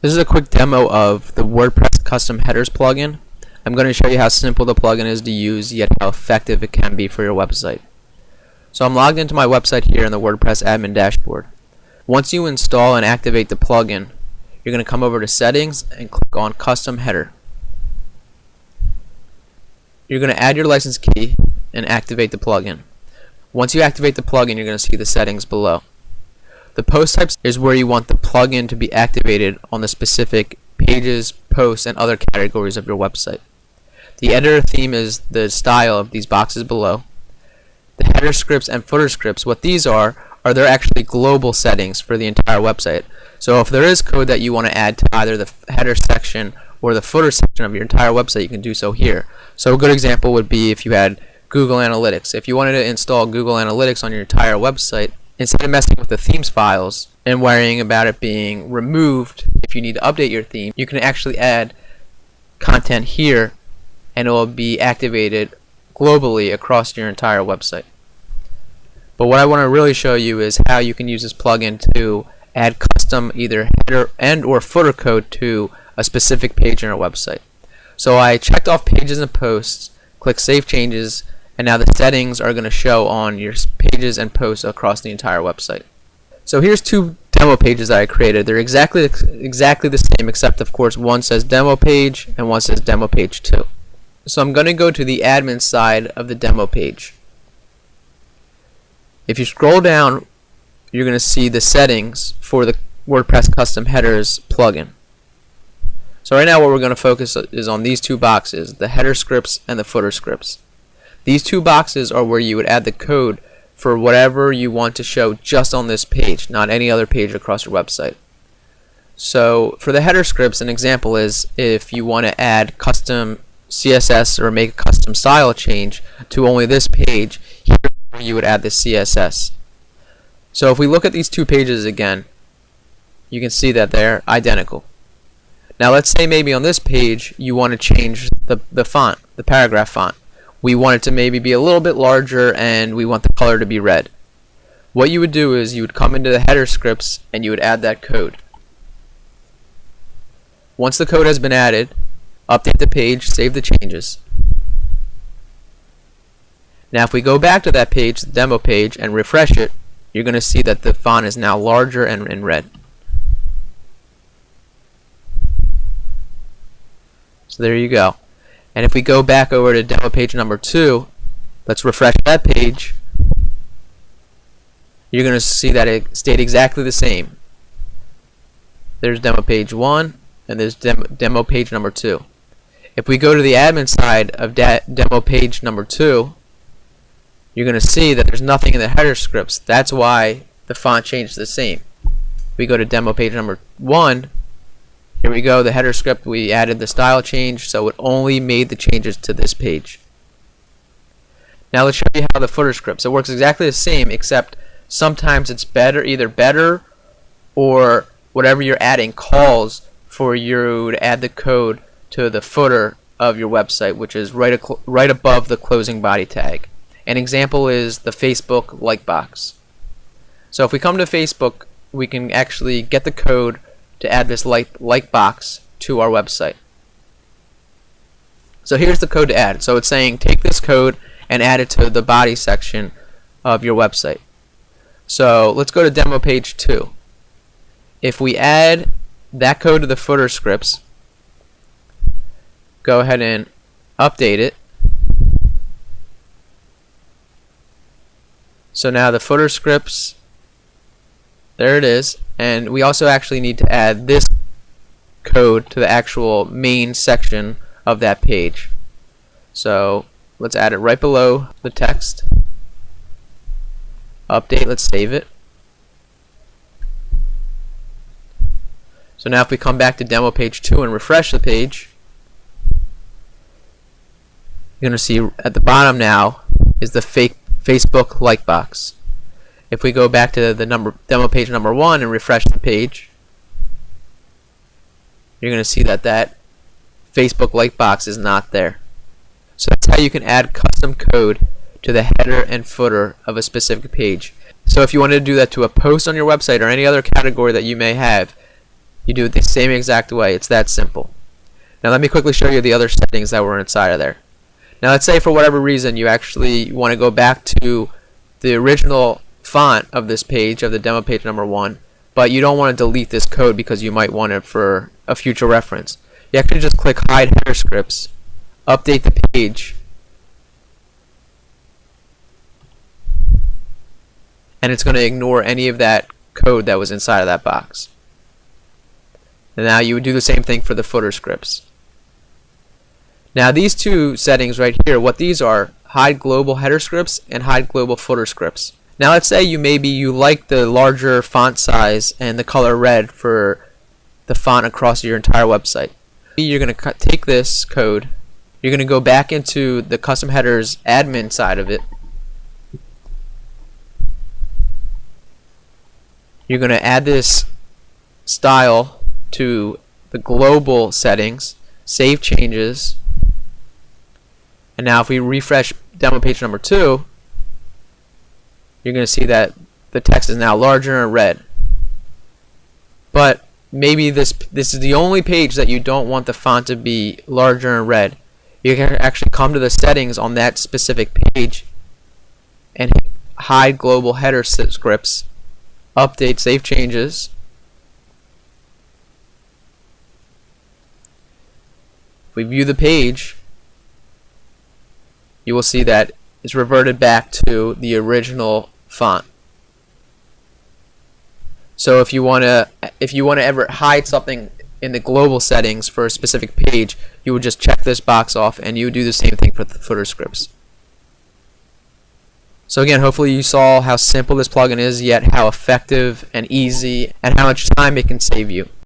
This is a quick demo of the WordPress custom headers plugin. I'm going to show you how simple the plugin is to use, yet how effective it can be for your website. So I'm logged into my website here in the WordPress admin dashboard. Once you install and activate the plugin, you're going to come over to Settings and click on Custom Header. You're going to add your license key and activate the plugin. Once you activate the plugin, you're going to see the settings below. The post types is where you want the plugin to be activated on the specific pages, posts, and other categories of your website. The editor theme is the style of these boxes below. The header scripts and footer scripts, what these are they're actually global settings for the entire website. So if there is code that you want to add to either the header section or the footer section of your entire website, you can do so here. So a good example would be if you had Google Analytics. If you wanted to install Google Analytics on your entire website, instead of messing with the themes files and worrying about it being removed if you need to update your theme, you can actually add content here and it will be activated globally across your entire website. But what I want to really show you is how you can use this plugin to add custom either header and or footer code to a specific page on your website. So I checked off pages and posts, click Save Changes, and now the settings are going to show on your pages and posts across the entire website. So here's two demo pages that I created. They're exactly the same, except of course one says demo page and one says demo page 2. So I'm going to go to the admin side of the demo page. If you scroll down, you're going to see the settings for the WordPress custom headers plugin. So right now what we're going to focus is on these two boxes, the header scripts and the footer scripts. These two boxes are where you would add the code for whatever you want to show just on this page, not any other page across your website. So for the header scripts, an example is if you want to add custom CSS or make a custom style change to only this page, here you would add the CSS. So if we look at these two pages again, you can see that they're identical. Now let's say maybe on this page you want to change the font, the paragraph font. We want it to maybe be a little bit larger and we want the color to be red. What you would do is you would come into the header scripts and you would add that code. Once the code has been added, update the page, save the changes. Now if we go back to that page, the demo page, and refresh it, you're going to see that the font is now larger and in red. So there you go. And if we go back over to demo page number 2, let's refresh that page. You're going to see that it stayed exactly the same. There's demo page 1 and there's demo page number 2. If we go to the admin side of demo page number 2, you're going to see that there's nothing in the header scripts. That's why the font changed the same. We go to demo page number 1. Here we go, the header script, we added the style change, so it only made the changes to this page. Now let's show you how the footer scripts. It works exactly the same, except sometimes it's either better or whatever you're adding calls for you to add the code to the footer of your website, which is right above the closing body tag. An example is the Facebook like box. So if we come to Facebook, we can actually get the code to add this like box to our website. So here's the code to add. So it's saying take this code and add it to the body section of your website. So let's go to demo page 2. If we add that code to the footer scripts, go ahead and update it. So now the footer scripts, there it is, and we also actually need to add this code to the actual main section of that page. So let's add it right below the text. Update, let's save it. So now if we come back to demo page 2 and refresh the page, you're going to see at the bottom now is the fake Facebook like box. If we go back to the demo page number 1 and refresh the page, you're going to see that Facebook like box is not there. So that's how you can add custom code to the header and footer of a specific page. So if you wanted to do that to a post on your website or any other category that you may have, You do it the same exact way. It's that simple. Now let me quickly show you the other settings that were inside of there. Now let's say for whatever reason you actually want to go back to the original font of this page, of the demo page number 1, but you don't want to delete this code because you might want it for a future reference. You actually just click Hide Header Scripts, update the page, and it's going to ignore any of that code that was inside of that box. And now you would do the same thing for the footer scripts. Now these two settings right here, what these are, hide global header scripts and hide global footer scripts. Now let's say you like the larger font size and the color red for the font across your entire website. You're going to take this code, you're going to go back into the custom headers admin side of it. You're going to add this style to the global settings, save changes, and now if we refresh demo page number 2, you're going to see that the text is now larger and red. But maybe this is the only page that you don't want the font to be larger and red. You can actually come to the settings on that specific page and hide global header scripts, update, save changes. If we view the page, you will see that it's reverted back to the original font. So if you want to ever hide something in the global settings for a specific page, you would just check this box off, and you would do the same thing for the footer scripts. So again, hopefully you saw how simple this plugin is, yet how effective and easy and how much time it can save you.